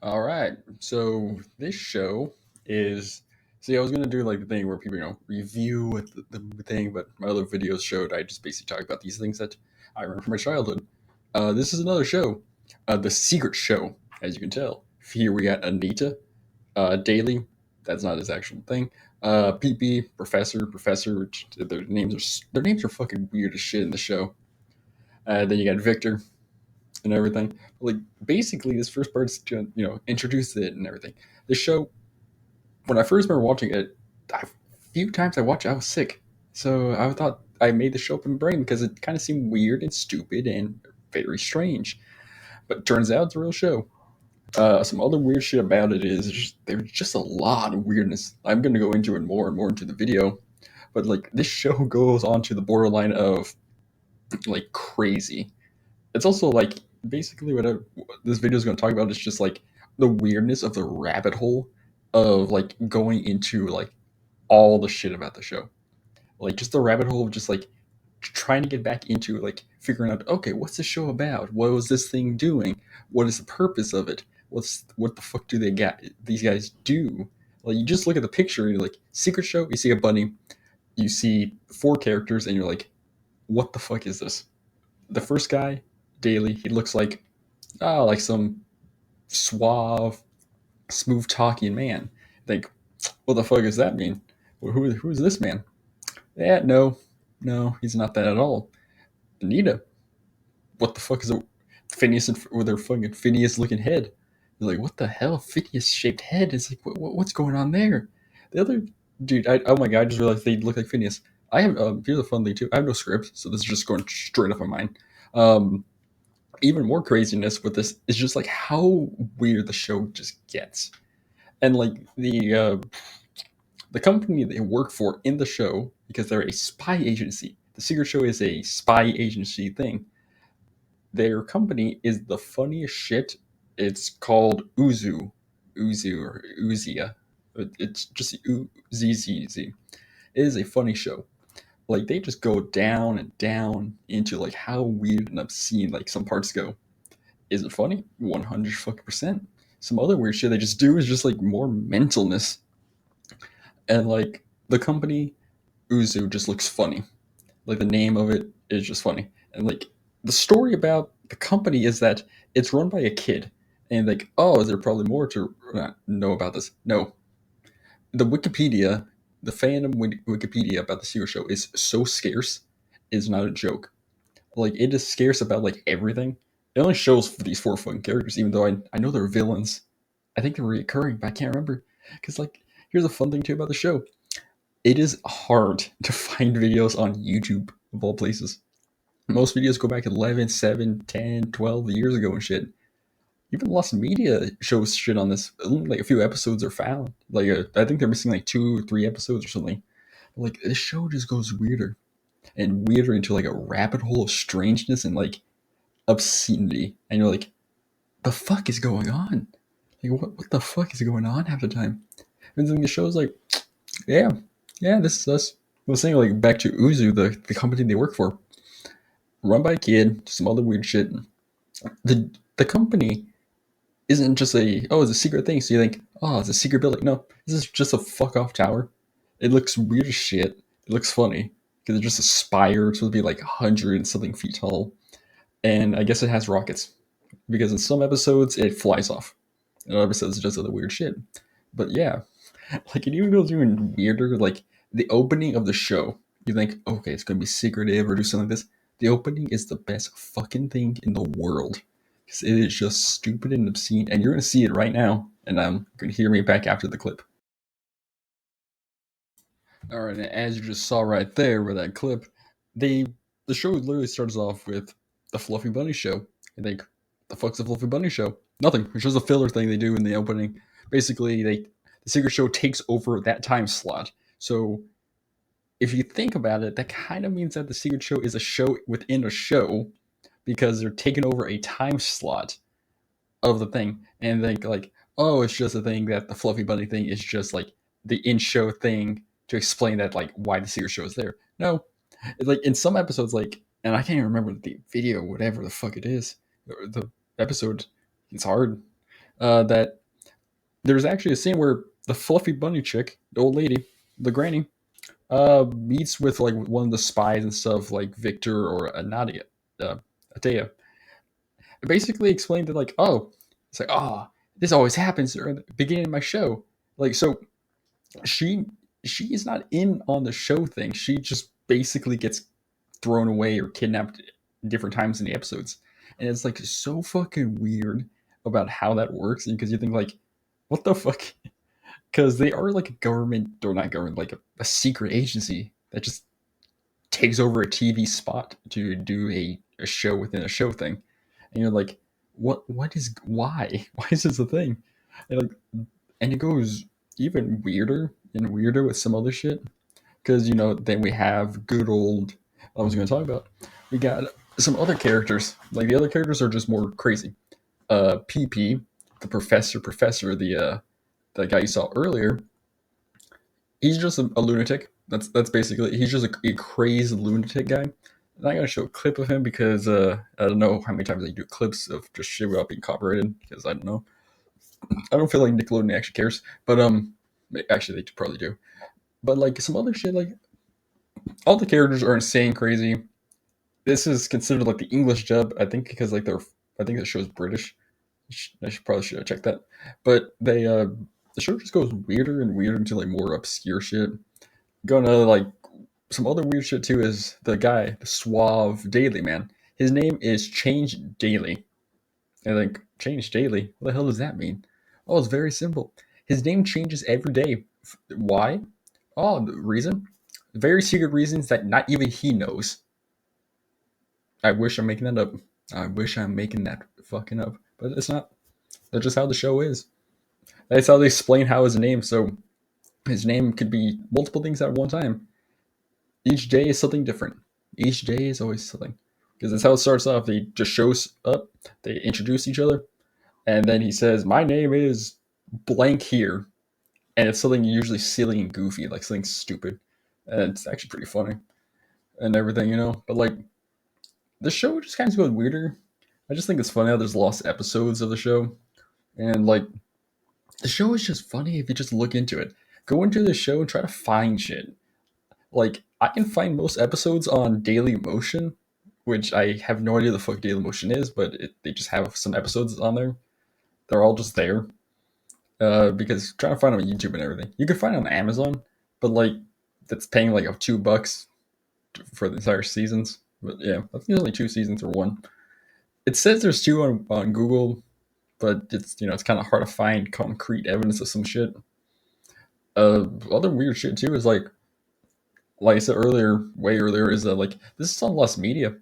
All right. So this show is. See, I was gonna do like the thing where people, review the thing, but my other videos showed I just basically talk about these things that I remember from my childhood. This is another show, the Secret Show, as you can tell. Here we got Anita, Daily. That's not his actual thing. PP, Professor. Which their names are fucking weird as shit in the show. Then you got Victor, and everything. Like basically, this first part's to introduce it and everything. The show, when I first remember watching it, a few times I watched, I was sick, so I thought I made the show up in my brain because it kind of seemed weird and stupid and very strange. But it turns out it's a real show. Some other weird shit about it is there's just a lot of weirdness. I'm going to go into it more and more into the video, but like this show goes on to the borderline of like crazy. It's also like basically this video is going to talk about is just like the weirdness of the rabbit hole of like going into like all the shit about the show, like just the rabbit hole of just like trying to get back into like figuring out, okay, what's the show about, what was this thing doing, what is the purpose of it, what the fuck do these guys do. Like you just look at the picture and you're like, secret show, you see a bunny, you see four characters, and you're like, what the fuck is this? The first guy, Daily, he looks like some suave, smooth talking man. Think, what the fuck does that mean? Well, who is this man? Yeah, no, he's not that at all. Anita, what the fuck is it? Phineas with their fucking Phineas looking head. You're like, what the hell? Phineas shaped head. It's like, what's going on there? The other dude, oh my god, I just realized they look like Phineas. I have here's a fun thing too. I have no script, so this is just going straight off my mind. Um, Even more craziness with this is just like how weird the show just gets, and like the company they work for in the show, because they're a spy agency. The Secret Show is a spy agency thing. Their company is the funniest shit. It's called Uzu or Uzia. It's just UZZZ. It is a funny show. Like they just go down and down into like how weird and obscene like some parts go. Is it funny? 100 fucking percent. Some other weird shit they just do is just like more mentalness. And like the company Uzu just looks funny. Like the name of it is just funny. And like the story about the company is that it's run by a kid. And like, oh, is there probably more to know about this? No. The Wikipedia, the fandom Wikipedia about the Secret Show is so scarce. It's not a joke. Like it is scarce about like everything. It only shows for these four fucking characters, even though I know they're villains. I think they're recurring, but I can't remember. Because like, here's a fun thing too about the show. It is hard to find videos on YouTube of all places. Most videos go back 11, 7, 10, 12 years ago and shit. Even Lost Media shows shit on this. Only like a few episodes are found. Like I think they're missing like 2 or 3 episodes or something. Like this show just goes weirder and weirder into like a rabbit hole of strangeness and like obscenity. And you're like, the fuck is going on? Like what the fuck is going on half the time? And then the show's like, yeah, this is us. I was saying like back to Uzu, the company they work for, run by a kid, some other weird shit. The company isn't just it's a secret thing. So you think, oh, it's a secret building. No, this is just a fuck off tower. It looks weird as shit. It looks funny because it's just a spire. It's supposed to be like 100 and something feet tall. And I guess it has rockets because in some episodes it flies off. In other episodes it does other weird shit. But yeah, like it even goes even weirder. Like the opening of the show, you think, okay, it's gonna be secretive or do something like this. The opening is the best fucking thing in the world because it is just stupid and obscene, and you're gonna see it right now. And I'm gonna hear me back after the clip. All right, and as you just saw right there with that clip, they the show literally starts off with the Fluffy Bunny show. You think, the fuck's the Fluffy Bunny show? Nothing. It's just a filler thing they do in the opening. Basically, the Secret Show takes over that time slot. So if you think about it, that kind of means that the Secret Show is a show within a show because they're taking over a time slot of the thing, and think like, oh, it's just a thing that the Fluffy Bunny thing is just like the in-show thing to explain that like why the Secret Show is there. No, it's like in some episodes, like, and I can't even remember the video, whatever the fuck it is, the episode. It's hard. that there's actually a scene where the fluffy bunny chick, the old lady, the granny, meets with like one of the spies and stuff, like Victor or Nadia, Atea. Basically explained that like, oh, it's like, oh, this always happens at the beginning of my show. Like, so she she is not in on the show thing. She just basically gets thrown away or kidnapped different times in the episodes, and it's like so fucking weird about how that works. Because you think like, what the fuck? Because they are like a government, or not government, like a secret agency that just takes over a TV spot to do a show within a show thing, and you're like, what is why is this a thing? And like, and it goes even weirder and weirder with some other shit because then we have good old. I was going to talk about. We got some other characters. Like the other characters are just more crazy. PP, the professor, the guy you saw earlier, he's just a lunatic. That's basically he's just a crazed lunatic guy. I'm not gonna show a clip of him because I don't know how many times they do clips of just shit without being copyrighted because I don't know. I don't feel like Nickelodeon actually cares, but actually they probably do. But like some other shit, like all the characters are insane crazy. This is considered like the English dub, I think, because like I think the show's British. I should probably should have checked that, but the show just goes weirder and weirder into like more obscure shit. Going to like some other weird shit too is the guy, the suave daily man. His name is Change Daily. And like change daily, what the hell does that mean? Oh, it's very simple. His name changes every day. Why? Oh, the reason? Very secret reasons that not even he knows. I wish I'm making that up. I wish I'm making that fucking up, but it's not. That's just how the show is. That's how they explain how his name. So his name could be multiple things at one time. Each day is something different. Each day is always something. Because that's how it starts off. He just shows up, they introduce each other, and then he says, "My name is blank here," and it's something usually silly and goofy, like something stupid, and it's actually pretty funny and everything. But like the show just kind of goes weirder. I just think it's funny how there's lost episodes of the show, and like the show is just funny if you just look into it. Go into the show and try to find shit. Like I can find most episodes on Daily Motion, which I have no idea the fuck Daily Motion is, but they just have some episodes on there. They're all just there. Because trying to find them on YouTube and everything, you can find it on Amazon, but like that's paying like $2 for the entire seasons. But yeah, I think there's only 2 seasons or one. It says there's two on Google, but it's kind of hard to find concrete evidence of some shit. Other weird shit too is like I said earlier, way earlier, is that like this is on Lost Media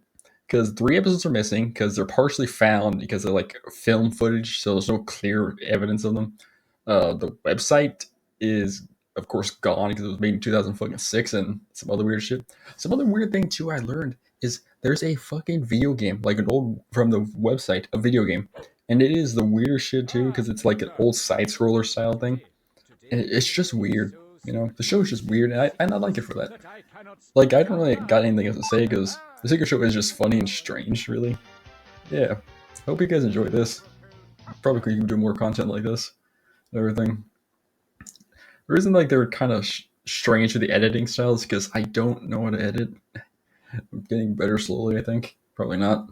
because 3 episodes are missing because they're partially found because they're like film footage, so there's no clear evidence of them. The website is of course gone because it was made in 2006 and some other weird shit. Some other weird thing too I learned is there's a fucking video game, like an old from the website, a video game, and it is the weirdest shit too because it's like an old side scroller style thing, and it's just weird. The show is just weird, and I not like it for that. Like I don't really got anything else to say because the Secret Show is just funny and strange, really. Yeah. Hope you guys enjoy this. Probably could do more content like this and everything. The reason like they're kind of strange with the editing styles because I don't know how to edit. I'm getting better slowly, I think. Probably not.